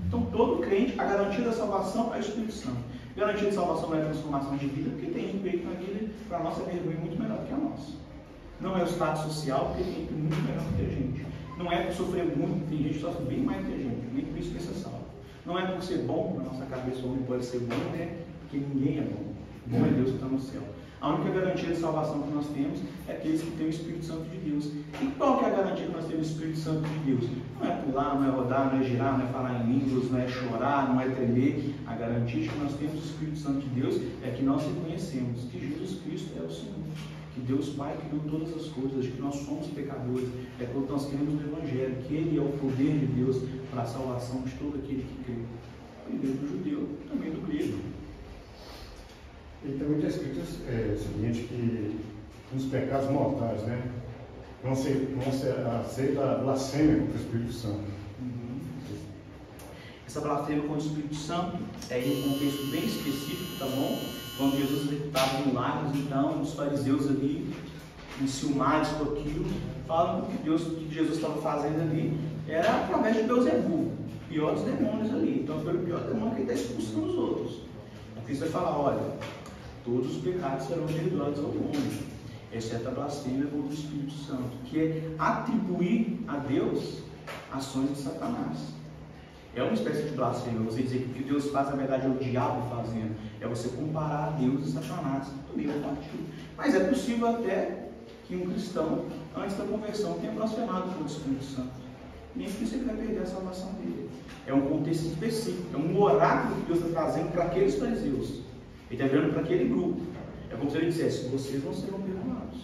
Então, todo crente, a garantia da salvação é o Espírito Santo. A garantia de salvação não é a transformação de vida, porque tem emprego na vida para a nossa vergonha muito melhor do que a nossa. Não é o status social, porque tem emprego muito melhor do que a gente. Não é por sofrer muito, tem gente que sofre bem mais do que a gente, nem por isso que ser salvo. Não é por ser bom, na nossa cabeça o homem pode ser bom, né? Porque ninguém é bom. Bom é Deus que está no céu. A única garantia de salvação que nós temos é aqueles que têm o Espírito Santo de Deus. E qual que é a garantia que nós temos do Espírito Santo de Deus? Não é pular, não é rodar, não é girar, não é falar em línguas, não é chorar, não é tremer. A garantia de que nós temos do Espírito Santo de Deus é que nós reconhecemos que Jesus Cristo é o Senhor, que Deus Pai criou todas as coisas, que nós somos pecadores. É quando nós cremos no Evangelho, que Ele é o poder de Deus para a salvação de todo aquele que crê. Primeiro do judeu, também do grego. E também está escrito o seguinte, que nos pecados mortais, né? Não se aceita a blasfêmia contra o Espírito Santo. Essa blasfêmia contra o Espírito Santo é em um contexto bem específico, tá bom? Quando Jesus executava milagres, então, os fariseus ali, enciumados com aquilo, falam que que Jesus estava fazendo ali era através de Beelzebul, o pior dos demônios ali. Então, foi o pior demônio que ele está expulsando os outros. A Cristo vai falar, olha, todos os pecados serão perdoados ao homem, exceto a blasfêmia contra o Espírito Santo, que é atribuir a Deus ações de Satanás. É uma espécie de blasfêmia, você dizer que o que Deus faz, na verdade, é o diabo fazendo. É você comparar a Deus e Satanás. Também é partido. Mas é possível até que um cristão, antes da conversão, tenha blasfemado contra o Espírito Santo. Nem por isso ele vai perder a salvação dele. É um contexto específico, é um oráculo que Deus está trazendo para aqueles fariseus. Ele está virando para aquele grupo. É como se ele dissesse, vocês não serão perdoados,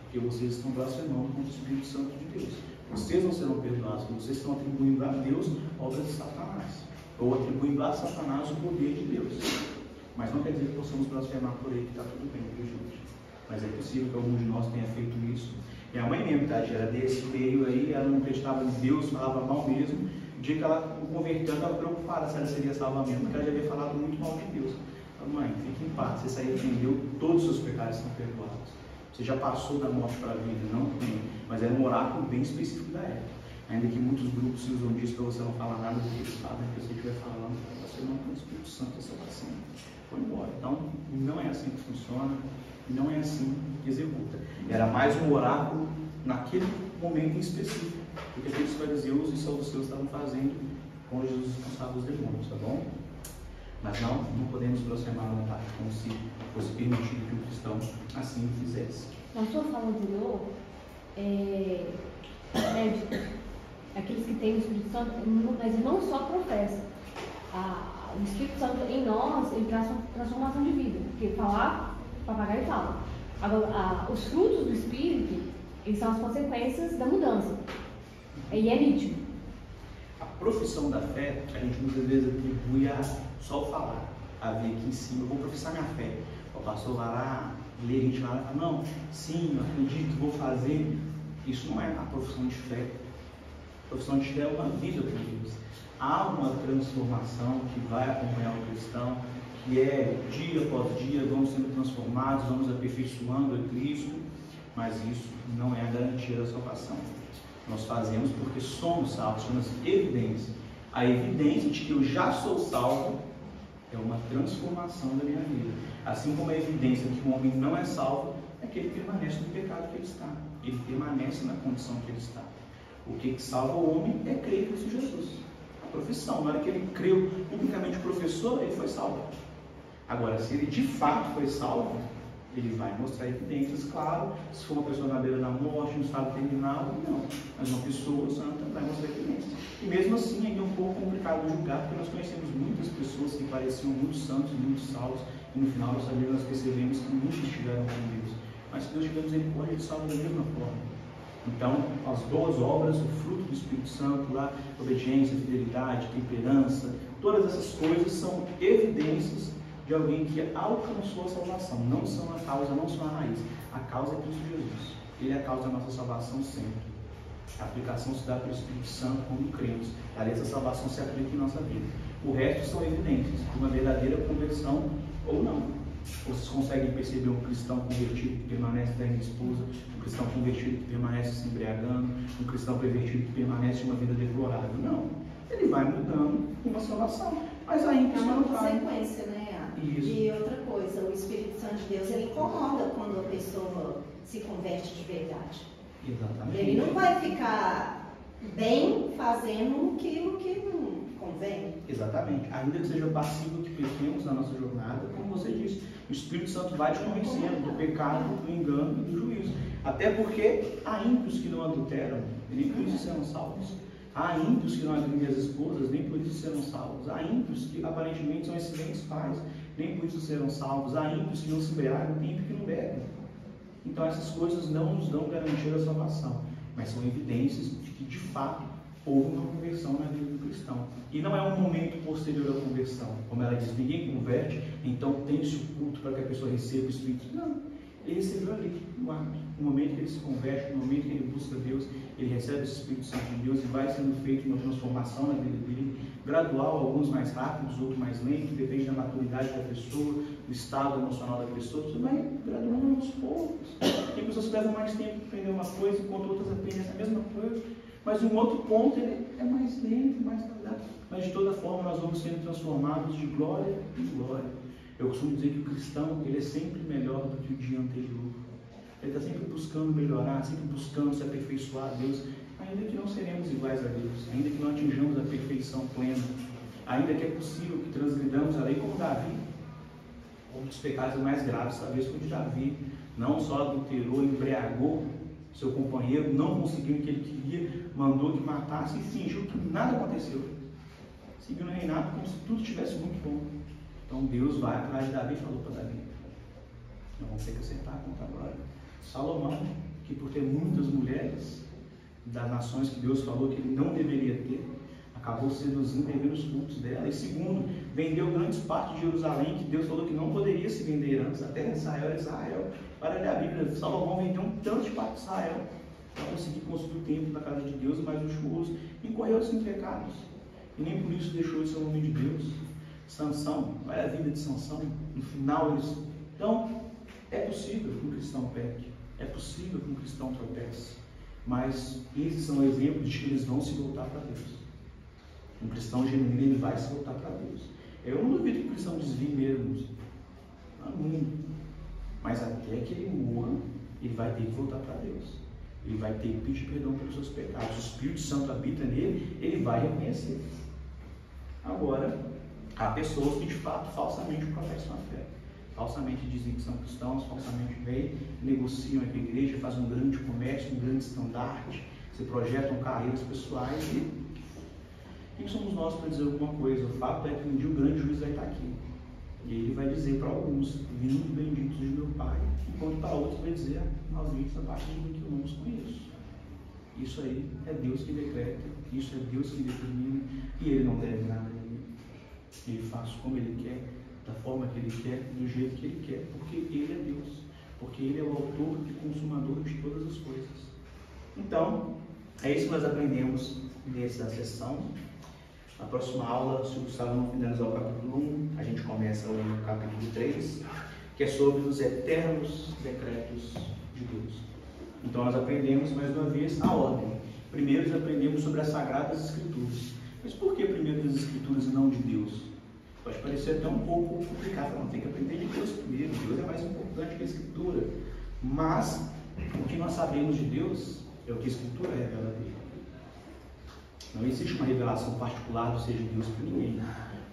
porque vocês estão blasfemando contra o Espírito Santo de Deus. Vocês não serão perdoados, porque vocês estão atribuindo a Deus obras de Satanás, ou atribuindo a Satanás o poder de Deus. Mas não quer dizer que possamos blasfemar por aí, que está tudo bem, viu, gente? Mas é possível que algum de nós tenha feito isso. Minha mãe mesmo, tá? Era desse meio aí, ela não acreditava em Deus, falava mal mesmo. O dia que ela converteu, ela estava preocupada se ela seria salva mesmo, porque ela já havia falado muito mal de Deis. Mãe, fique em paz, você se arrependeu, todos os seus pecados estão perdoados. Você já passou da morte para a vida, não tem. Mas era um oráculo bem específico da época. Ainda que muitos grupos se usam disso para você não falar nada do que eles falam, que você estiver falando, você não tem o Espírito Santo, a salvação foi embora. Então, não é assim que funciona, não é assim que executa. Era mais um oráculo naquele momento em específico, porque aqueles fariseus e saduceus estavam fazendo quando Jesus expulsava os demônios, tá bom? Mas não podemos blasfemar à vontade, como se fosse permitido que o cristão assim fizesse. Na sua fala anterior, aqueles que têm o Espírito Santo, mas não só professa. O Espírito Santo em nós, ele traz transformação de vida, porque falar, papagaio fala. Agora, os frutos do Espírito, eles são as consequências da mudança. E é nítido. A profissão da fé, a gente muitas vezes atribui a só o falar, a ver aqui em cima, eu vou professar minha fé. O pastor vai lá, lê, a gente vai lá e fala, não, sim, eu acredito, vou fazer. Isso não é a profissão de fé. A profissão de fé é uma vida com Deus. Há uma transformação que vai acompanhar o cristão, que é dia após dia, vamos sendo transformados, vamos aperfeiçoando a Cristo, mas isso não é a garantia da salvação. Nós fazemos porque somos salvos, chama-se evidência. A evidência de que eu já sou salvo é uma transformação da minha vida. Assim como a evidência de que o homem não é salvo é que ele permanece no pecado que ele está. Ele permanece na condição que ele está. O que salva o homem é crer em Cristo Jesus. A profissão, na hora que ele creu publicamente professor, ele foi salvo. Agora, se ele de fato foi salvo, ele vai mostrar evidências, claro. Se for uma pessoa na beira da morte, no estado terminal, não. Mas uma pessoa santa vai mostrar evidências. E mesmo assim, ainda é um pouco complicado de julgar, porque nós conhecemos muitas pessoas que pareciam muito santos e muito salvos, e no final nós percebemos que muitos estiveram com Deus. Mas se Deus tiver misericórdia, Ele salva da mesma forma. Então, as boas obras, o fruto do Espírito Santo, lá, obediência, fidelidade, temperança, todas essas coisas são evidências de alguém que alcançou a salvação. Não são a causa, não são a raiz. A causa é Cristo Jesus. Ele é a causa da nossa salvação sempre. A aplicação se dá pelo Espírito Santo quando cremos. Ali essa salvação se aplica em nossa vida. O resto são evidências de uma verdadeira conversão ou não. Vocês conseguem perceber um cristão convertido que permanece traindo a esposa, um cristão convertido que permanece se embriagando, um cristão convertido que permanece em uma vida deplorável? Não. Ele vai mudando com uma salvação. Mas ainda é uma consequência, né? Isso. E outra coisa, o Espírito Santo de Deus, ele incomoda quando a pessoa se converte de verdade. Exatamente. Ele não vai ficar bem fazendo aquilo que não convém. vem? Exatamente. Ainda que seja passivo que pequemos na nossa jornada, como você disse, o Espírito Santo vai te convencendo do pecado, do engano e do juízo. Até porque há ímpios que não adulteram, nem por isso serão salvos. Há ímpios que não agridem as esposas, nem por isso serão salvos. Há ímpios que aparentemente são excelentes pais, nem por isso serão salvos. Há ímpios que não se embriagam, tem ímpios que não bebem. Então essas coisas não nos dão garantia da salvação, mas são evidências de que de fato houve uma conversão na vida do cristão. E não é um momento posterior à conversão. Como ela diz, ninguém converte, então tem-se o culto para que a pessoa receba o Espírito. Não. Ele recebeu ali, no ato. No momento que ele se converte, no momento que ele busca Deus, ele recebe esse Espírito Santo de Deus e vai sendo feita uma transformação na vida dele, gradual, alguns mais rápidos, outros mais lentos, depende da maturidade da pessoa, do estado emocional da pessoa, você vai graduando aos poucos. Tem pessoas que levam mais tempo para aprender uma coisa, enquanto outras aprendem a mesma coisa, mas em um outro ponto ele é mais lento, mais tardado. Mas de toda forma nós vamos sendo transformados de glória em glória. Eu costumo dizer que o cristão, ele é sempre melhor do que o dia anterior. Ele está sempre buscando melhorar, sempre buscando se aperfeiçoar a Deus, ainda que não seremos iguais a Deus, ainda que não atinjamos a perfeição plena, ainda que é possível que transgridamos a lei como Davi. Um dos pecados mais graves, talvez, foi de Davi. Não só adulterou, embriagou seu companheiro, não conseguiu o que ele queria, mandou que matasse e fingiu que nada aconteceu. Seguiu no reinado como se tudo estivesse muito bom. Então Deus vai atrás de Davi e falou para Davi: nós vamos ter que acertar a conta agora. Salomão, que por ter muitas mulheres das nações que Deus falou que ele não deveria ter, acabou seduzindo e vendo os cultos dela. E segundo, vendeu grandes partes de Jerusalém, que Deus falou que não poderia se vender antes. A terra de Israel era Israel. Para ler a Bíblia, Salomão vendeu um tanto de parte de Israel para conseguir construir o templo da casa de Deus, mais luxuoso, e incorreu-se em pecados. E nem por isso deixou de ser um homem de Deus. Sansão, olha a vida de Sansão, no final eles... Então, é possível que um cristão peque, é possível que um cristão tropece, mas esses são exemplos de que eles vão se voltar para Deus. Um cristão genuíno, ele vai se voltar para Deus. Eu não duvido que o cristão desvie mesmo, não, mas até que ele morra, ele vai ter que voltar para Deus. Ele vai ter que pedir perdão pelos seus pecados. O Espírito Santo habita nele, ele vai reconhecer. Agora, há pessoas que de fato falsamente professam a fé. Falsamente dizem que são cristãos, falsamente vêm, negociam com a igreja, fazem um grande comércio, um grande estandarte, se projetam carreiras pessoais e quem somos nós para dizer alguma coisa? O fato é que um dia o grande juiz vai estar aqui. E ele vai dizer para alguns: vindo benditos de meu Pai, enquanto para outros vai dizer: malditos a parte de mim que eu não os conheço. Isso aí é Deus que decreta, isso é Deus que determina, e ele não deve nada a ninguém. Ele faz como ele quer, da forma que ele quer, do jeito que ele quer, porque ele é Deus, porque ele é o autor e consumador de todas as coisas. Então, é isso que nós aprendemos nessa sessão. Na próxima aula, se o Gustavo não finalizar o capítulo 1, a gente começa o capítulo 3, que é sobre os eternos decretos de Deus. Então nós aprendemos mais uma vez a ordem. Primeiro nós aprendemos sobre as Sagradas Escrituras. Mas por que primeiro das Escrituras e não de Deus? Pode parecer até um pouco complicado, não tem que aprender de Deus primeiro. Deus é mais importante que a Escritura. Mas o que nós sabemos de Deus é o que a Escritura revela dele. Não existe uma revelação particular do ser de Deus para ninguém.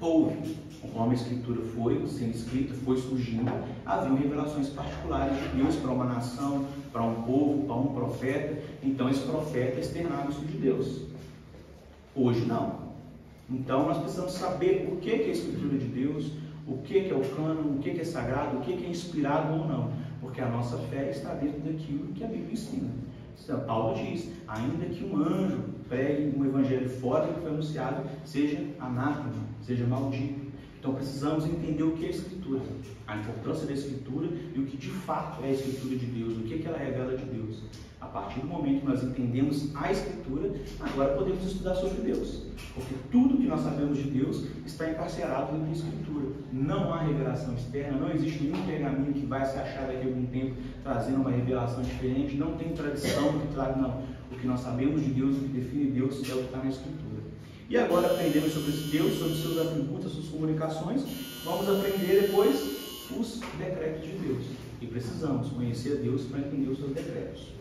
Houve, conforme a Escritura foi sendo escrita, foi surgindo, haviam revelações particulares de Deus para uma nação, para um povo, para um profeta. Então esse profeta externava isso de Deus. Hoje não. Então nós precisamos saber o que é a Escritura de Deus, o que é o cânon, o que é sagrado, o que é inspirado ou não. Porque a nossa fé está dentro daquilo que a Bíblia ensina. Paulo diz: ainda que um anjo pregue um evangelho fora do que foi anunciado, seja anátema, seja maldito. Então precisamos entender o que é a Escritura, a importância da Escritura e o que de fato é a Escritura de Deus, o que ela revela de Deus. A partir do momento que nós entendemos a Escritura, agora podemos estudar sobre Deus, porque tudo que nós sabemos de Deus está encarcerado dentro da Escritura. Não há revelação externa, não existe nenhum pergaminho que vai se achar daqui a algum tempo trazendo uma revelação diferente, não tem tradição que traz, não. O que nós sabemos de Deus, o que define Deus, é o que está na Escritura. E agora aprendemos sobre Deus, sobre seus atributos, suas comunicações, vamos aprender depois os decretos de Deus. E precisamos conhecer a Deus para entender os seus decretos.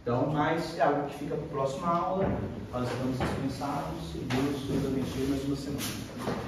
Então, mas é algo que fica para a próxima aula. Nós estamos dispensados e Deus nos abençoe mais uma semana.